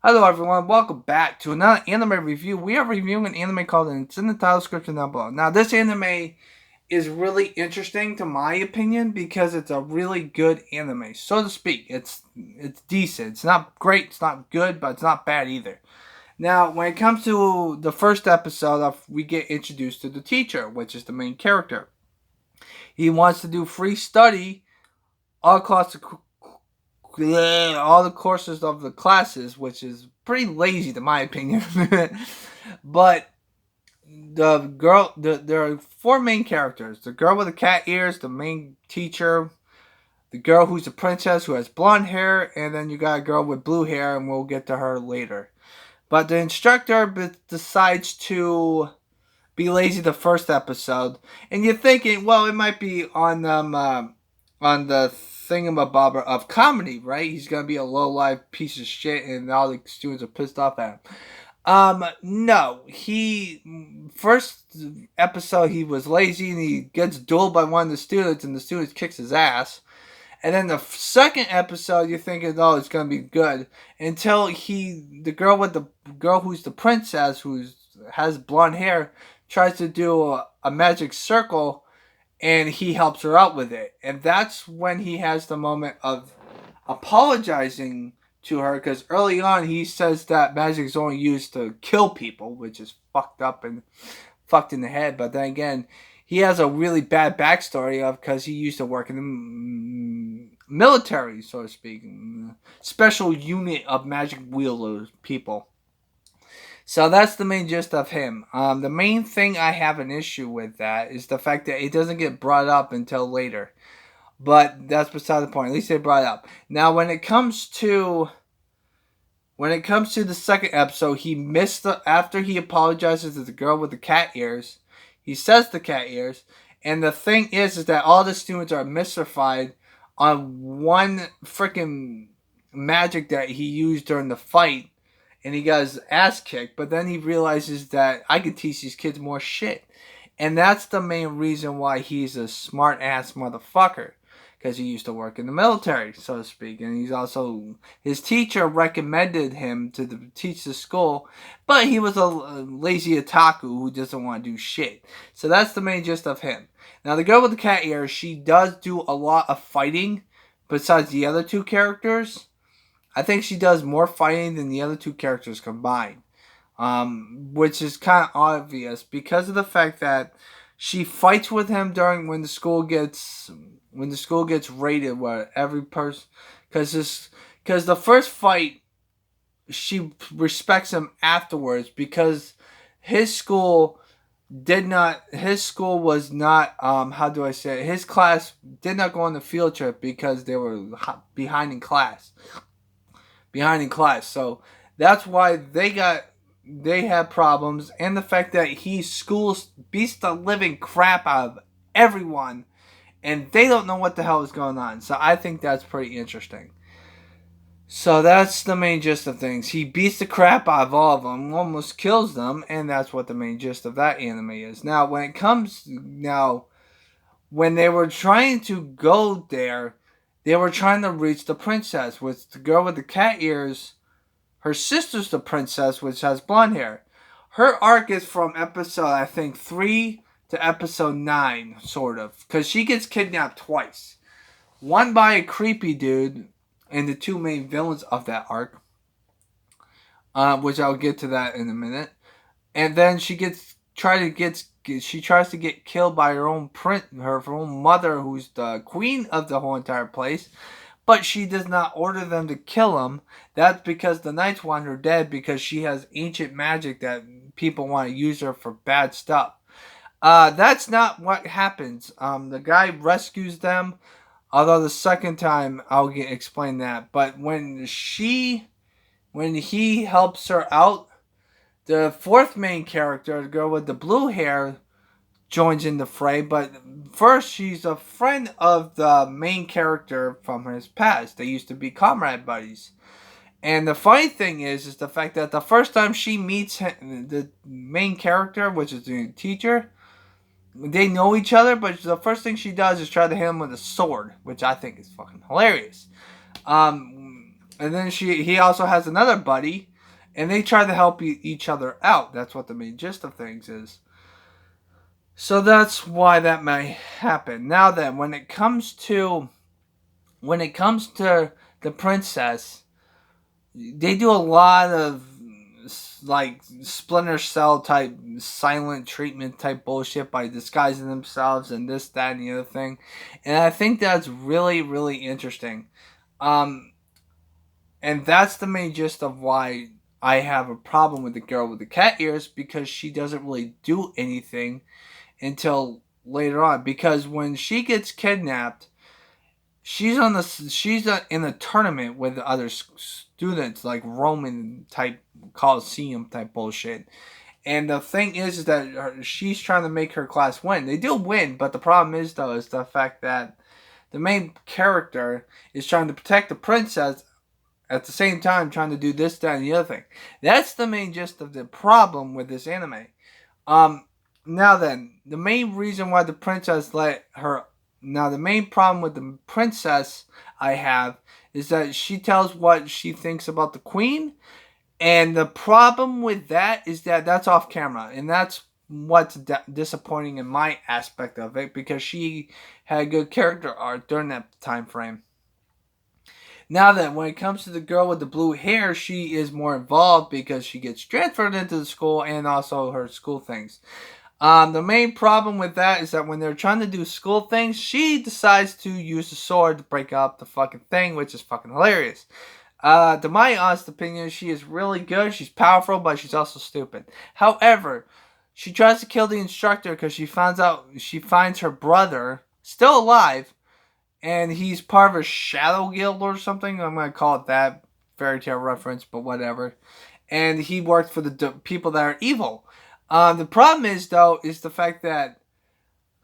Hello everyone, welcome back to another anime review. We are reviewing an anime called, and it's in the title description down below. Now this anime is really interesting to my opinion because it's a really good anime, so to speak. It's decent. It's not great, it's not good, but it's not bad either. Now when it comes to the first episode we get introduced to the teacher, which is the main character. He wants to do free study all across all the courses of the classes, which is pretty lazy to my opinion. But there are four main characters: the girl with the cat ears, the main teacher, the girl who's a princess who has blonde hair, and then you got a girl with blue hair, and we'll get to her later. But the instructor decides to be lazy the first episode, and you're thinking, well, it might be on them. On the thingamabobber of comedy, right? He's gonna be a low life piece of shit, and all the students are pissed off at him. No, first episode he was lazy and he gets dueled by one of the students, and the student kicks his ass. And then the second episode, you're thinking, oh, it's gonna be good, until the girl who's the princess, who has blonde hair, tries to do a magic circle, and he helps her out with it. And that's when he has the moment of apologizing to her, because early on he says that magic is only used to kill people, which is fucked up and fucked in the head. But then again, he has a really bad backstory of because he used to work in the military, so to speak, special unit of magic wielders people. So that's the main gist of him. The main thing I have an issue with that is the fact that it doesn't get brought up until later. But that's beside the point. At least they brought it up. Now, when it comes to the second episode, he missed after he apologizes to the girl with the cat ears. He says the cat ears, and the thing is that all the students are mystified on one freaking magic that he used during the fight, and he got his ass kicked. But then he realizes that I could teach these kids more shit, and that's the main reason why he's a smart ass motherfucker, because he used to work in the military, so to speak. And he's also, his teacher recommended him to teach the school, but he was a lazy otaku who doesn't want to do shit. So that's the main gist of him. Now the girl with the cat ears, she does do a lot of fighting besides the other two characters. I think she does more fighting than the other two characters combined, which is kind of obvious because of the fact that she fights with him during when the school gets raided. Where every person, because the first fight, she respects him afterwards because his school was not, how do I say it? His class did not go on the field trip because they were behind in class. So that's why they had problems, and the fact that he schools beats the living crap out of everyone, and they don't know what the hell is going on. So I think that's pretty interesting. So that's the main gist of things. He beats the crap out of all of them, almost kills them, and that's what the main gist of that anime is. Now, when they were trying to go there, they were trying to reach the princess, with the girl with the cat ears. Her sister's the princess, which has blonde hair. Her arc is from episode, I think, 3 to episode 9, sort of. Because she gets kidnapped twice. One by a creepy dude, and the two main villains of that arc. Which I'll get to that in a minute. And then she tries to get killed by her own mother, who's the queen of the whole entire place, but she does not order them to kill him. That's because the knights want her dead, because she has ancient magic that people want to use her for bad stuff. That's not what happens. The guy rescues them, although the second time I'll explain that. But when he helps her out, the fourth main character, the girl with the blue hair, joins in the fray. But first, she's a friend of the main character from his past. They used to be comrade buddies. And the funny thing is the fact that the first time she meets the main character, which is the teacher, they know each other, but the first thing she does is try to hit him with a sword, which I think is fucking hilarious. And then he also has another buddy and they try to help each other out. That's what the main gist of things is. So that's why that may happen. Now then, when it comes to the princess, they do a lot of like Splinter Cell type silent treatment type bullshit by disguising themselves and this, that, and the other thing, and I think that's really, really interesting. Um, and that's the main gist of why I have a problem with the girl with the cat ears, because she doesn't really do anything until later on. Because when she gets kidnapped, she's in a tournament with other students, like Roman type Coliseum type bullshit. And the thing is that she's trying to make her class win. They do win, but the problem is though is the fact that the main character is trying to protect the princess at the same time trying to do this, that, and the other thing. That's the main gist of the problem with this anime. Um, Now then, the main reason why the princess let her. Now, the main problem with the princess I have is that she tells what she thinks about the queen, and the problem with that is that that's off camera, and that's what's disappointing in my aspect of it, because she had a good character arc during that time frame. Now then, when it comes to the girl with the blue hair, she is more involved because she gets transferred into the school and also her school things. The main problem with that is that when they're trying to do school things, she decides to use the sword to break up the fucking thing, which is fucking hilarious. To my honest opinion, she is really good. She's powerful, but she's also stupid. However, she tries to kill the instructor because she finds her brother still alive, and he's part of a shadow guild or something. I'm gonna call it that, fairy tale reference, but whatever. And he works for the people that are evil. The problem is though is the fact that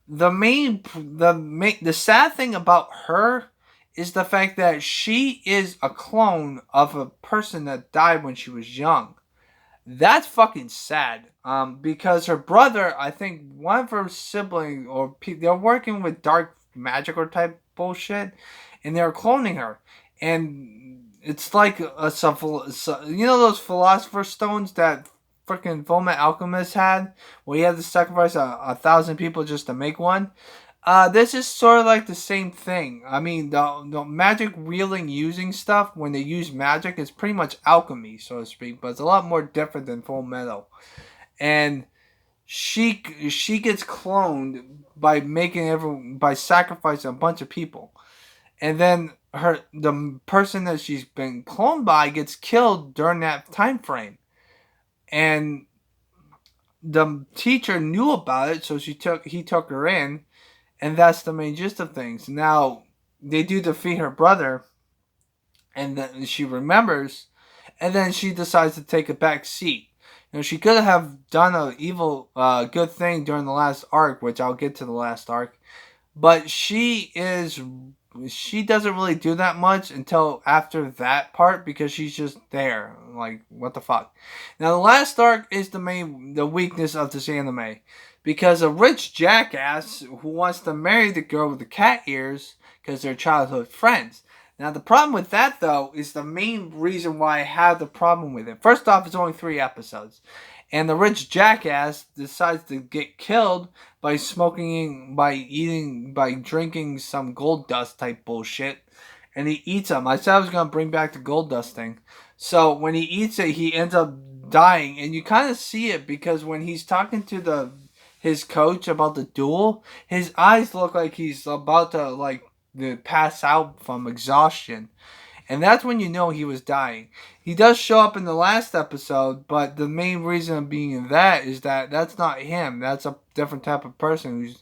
the sad thing about her is the fact that she is a clone of a person that died when she was young. That's fucking sad. Because her brother, I think one of her siblings they're working with dark magic or type bullshit, and they're cloning her, and it's like you know those philosopher's stones that freaking Fullmetal Alchemist had, where you had to sacrifice a thousand people just to make one. This is sort of like the same thing. I mean, the magic wielding using stuff, when they use magic, is pretty much alchemy, so to speak, but it's a lot more different than Full Metal. And she gets cloned by sacrificing a bunch of people, and then the person that she's been cloned by gets killed during that time frame, and the teacher knew about it, so he took her in, and that's the main gist of things. Now they do defeat her brother, and then she remembers, and then she decides to take a back seat. You know, she could have done a good thing during the last arc, which I'll get to the last arc, but she doesn't really do that much until after that part, because she's just there. Like, what the fuck? Now, the last arc is the weakness of this anime. Because a rich jackass who wants to marry the girl with the cat ears because they're childhood friends. Now, the problem with that, though, is the main reason why I have the problem with it. First off, it's only 3 episodes. And the rich jackass decides to get killed by drinking some gold dust type bullshit. And he eats them. I said I was going to bring back the gold dust thing. So when he eats it, he ends up dying. And you kind of see it because when he's talking to his coach about the duel, his eyes look like he's about to pass out from exhaustion. And that's when you know he was dying. He does show up in the last episode, but the main reason of being that is that that's not him. That's a different type of person who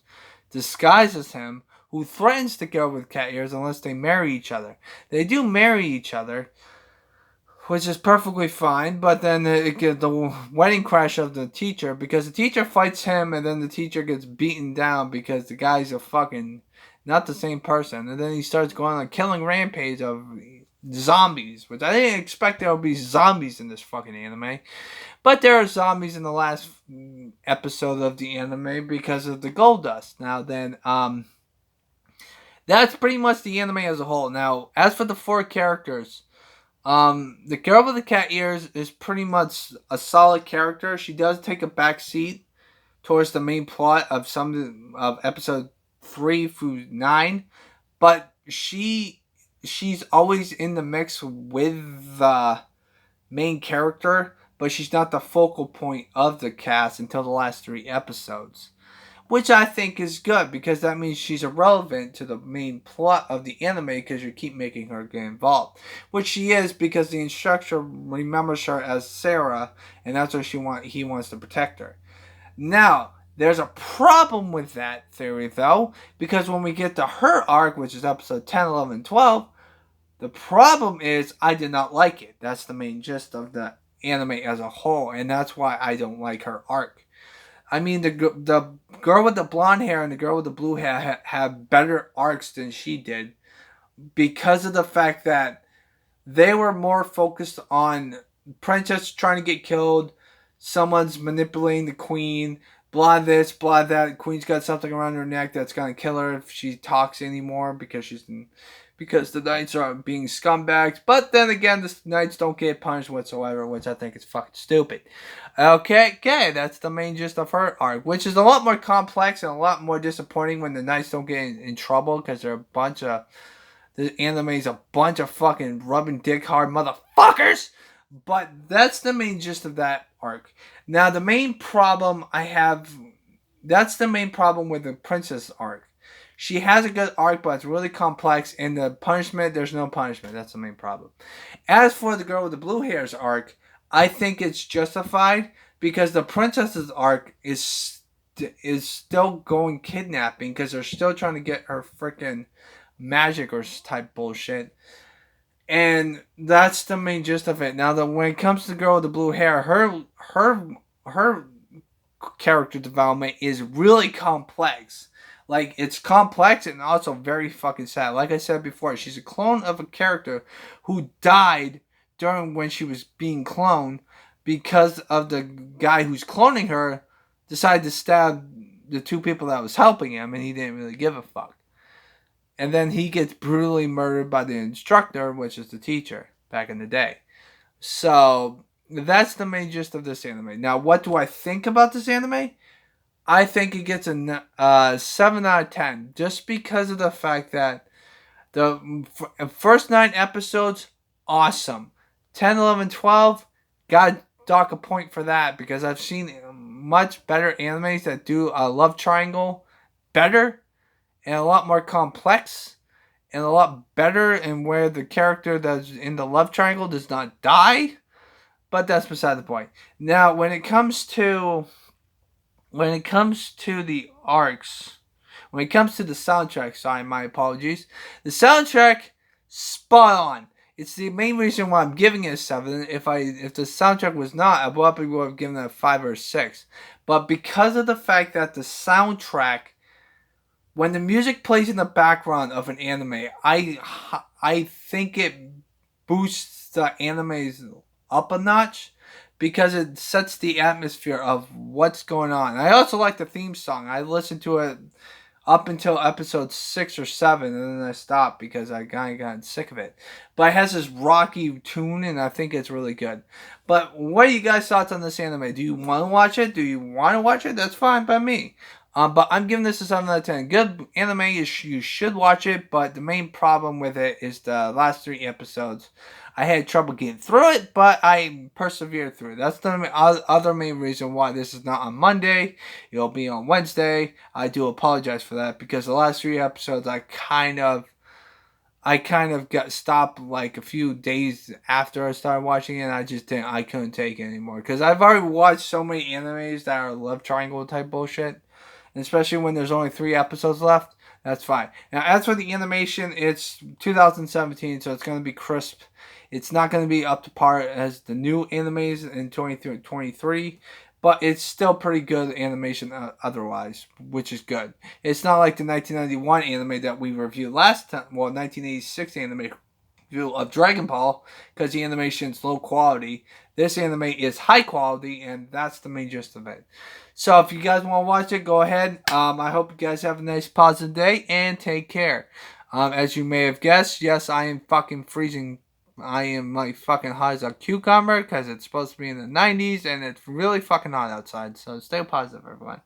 disguises him, who threatens to go with cat ears unless they marry each other. They do marry each other, which is perfectly fine, but then the wedding crash of the teacher, because the teacher fights him, and then the teacher gets beaten down because the guy's a fucking not the same person, and then he starts going on a killing rampage of zombies, which I didn't expect there would be zombies in this fucking anime, but there are zombies in the last episode of the anime because of the gold dust. Now then, that's pretty much the anime as a whole. Now, as for the 4 characters, The girl with the cat ears is pretty much a solid character. She does take a back seat towards the main plot of some of episode 3 through 9, but she's always in the mix with the main character, but she's not the focal point of the cast until the last 3 episodes, which I think is good because that means she's irrelevant to the main plot of the anime because you keep making her get involved, which she is because the instructor remembers her as Sarah, and that's what he wants to protect her. Now, there's a problem with that theory though, because when we get to her arc, which is episode 10, 11, 12, the problem is I did not like it. That's the main gist of the anime as a whole, and that's why I don't like her arc. I mean, the girl with the blonde hair and the girl with the blue hair have better arcs than she did because of the fact that they were more focused on princess trying to get killed, someone's manipulating the queen, blah this, blah that. Queen's got something around her neck that's gonna kill her if she talks anymore because the knights are being scumbags. But then again, the knights don't get punished whatsoever, which I think is fucking stupid. Okay, that's the main gist of her arc, which is a lot more complex and a lot more disappointing when the knights don't get in trouble because they're a bunch of. The anime's a bunch of fucking rubbing dick hard motherfuckers. But that's the main gist of that arc. Now, the main problem I have. That's the main problem with the princess arc. She has a good arc, but it's really complex. And the punishment, there's no punishment. That's the main problem. As for the girl with the blue hairs arc, I think it's justified because the princess's arc is still going kidnapping because they're still trying to get her freaking magic or type bullshit. And that's the main gist of it. Now, when it comes to the girl with the blue hair, her character development is really complex. Like, it's complex and also very fucking sad. Like I said before, she's a clone of a character who died during when she was being cloned because of the guy who's cloning her decided to stab the 2 people that was helping him, and he didn't really give a fuck. And then he gets brutally murdered by the instructor, which is the teacher back in the day. So that's the main gist of this anime. Now, what do I think about this anime? I think it gets a 7 out of 10 just because of the fact that the first 9 episodes, awesome. 10, 11, 12, gotta dock a point for that because I've seen much better animes that do a love triangle better and a lot more complex and a lot better and where the character that's in the love triangle does not die. But that's beside the point. Now, when it comes to the arcs, when it comes to the soundtrack, sorry, my apologies. The soundtrack, spot on. It's the main reason why I'm giving it a 7. If the soundtrack was not, I probably would have given it a 5 or a 6. But because of the fact that the soundtrack, when the music plays in the background of an anime, I think it boosts the animes up a notch because it sets the atmosphere of what's going on. I also like the theme song. I listened to it up until episode 6 or 7, and then I stopped because I kind of got sick of it. But it has this rocky tune, and I think it's really good. But what are you guys' thoughts on this anime? Do you want to watch it? Do you want to watch it? That's fine by me. But I'm giving this a 7 out of 10. Good anime, you should watch it, but the main problem with it is the last 3 episodes. I had trouble getting through it, but I persevered through it. That's the other main reason why this is not on Monday. It'll be on Wednesday. I do apologize for that because the last 3 episodes I kind of got stopped like a few days after I started watching it. And I couldn't take it anymore because I've already watched so many animes that are love triangle type bullshit. And especially when there's only 3 episodes left, that's fine. Now, as for the animation, it's 2017, so it's going to be crisp. It's not going to be up to par as the new animes in 2023, but it's still pretty good animation otherwise, which is good. It's not like the 1991 anime that we reviewed last time, 1986 anime review of Dragon Ball, because the animation is low quality. This anime is high quality, and that's the main gist of it. So if you guys want to watch it, go ahead. I hope you guys have a nice positive day, and take care. As you may have guessed, yes, I am fucking freezing I am like fucking hot as a cucumber because it's supposed to be in the 90s and it's really fucking hot outside. So stay positive, everyone.